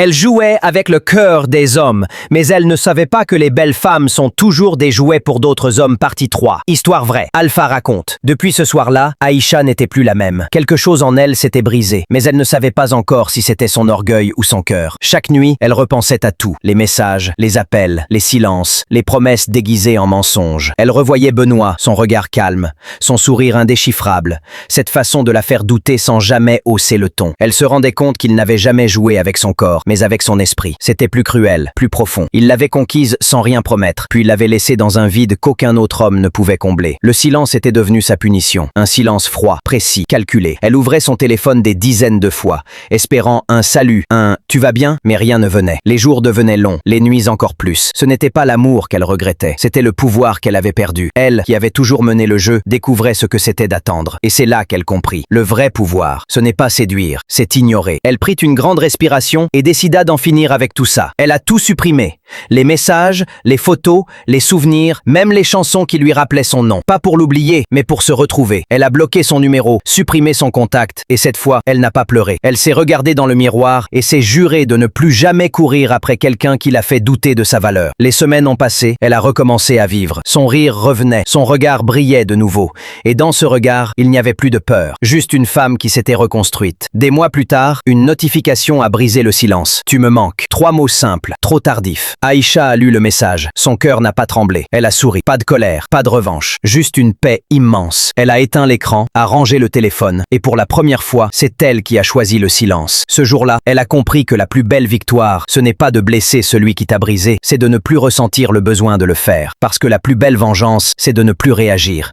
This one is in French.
Elle jouait avec le cœur des hommes, mais elle ne savait pas que les belles femmes sont toujours des jouets pour d'autres hommes. Partie 3. Histoire vraie. Alpha raconte. Depuis ce soir-là, Aïcha n'était plus la même. Quelque chose en elle s'était brisé, mais elle ne savait pas encore si c'était son orgueil ou son cœur. Chaque nuit, elle repensait à tout. Les messages, les appels, les silences, les promesses déguisées en mensonges. Elle revoyait Benoît, son regard calme, son sourire indéchiffrable, cette façon de la faire douter sans jamais hausser le ton. Elle se rendait compte qu'il n'avait jamais joué avec son corps, mais avec son esprit. C'était plus cruel, plus profond. Il l'avait conquise sans rien promettre, puis l'avait laissée dans un vide qu'aucun autre homme ne pouvait combler. Le silence était devenu sa punition, un silence froid, précis, calculé. Elle ouvrait son téléphone des dizaines de fois, espérant un salut, un « tu vas bien ?» mais rien ne venait. Les jours devenaient longs, les nuits encore plus. Ce n'était pas l'amour qu'elle regrettait, c'était le pouvoir qu'elle avait perdu. Elle, qui avait toujours mené le jeu, découvrait ce que c'était d'attendre. Et c'est là qu'elle comprit. Le vrai pouvoir, ce n'est pas séduire, c'est ignorer. Elle prit une grande respiration et décida d'en finir avec tout ça. Elle a tout supprimé. Les messages, les photos, les souvenirs, même les chansons qui lui rappelaient son nom. Pas pour l'oublier, mais pour se retrouver. Elle a bloqué son numéro, supprimé son contact, et cette fois, elle n'a pas pleuré. Elle s'est regardée dans le miroir et s'est jurée de ne plus jamais courir après quelqu'un qui l'a fait douter de sa valeur. Les semaines ont passé, elle a recommencé à vivre. Son rire revenait, son regard brillait de nouveau. Et dans ce regard, il n'y avait plus de peur. Juste une femme qui s'était reconstruite. Des mois plus tard, une notification a brisé le silence. Tu me manques. 3 mots simples, trop tardifs. Aïcha a lu le message. Son cœur n'a pas tremblé. Elle a souri. Pas de colère, pas de revanche. Juste une paix immense. Elle a éteint l'écran, a rangé le téléphone. Et pour la première fois, c'est elle qui a choisi le silence. Ce jour-là, elle a compris que la plus belle victoire, ce n'est pas de blesser celui qui t'a brisé, c'est de ne plus ressentir le besoin de le faire. Parce que la plus belle vengeance, c'est de ne plus réagir.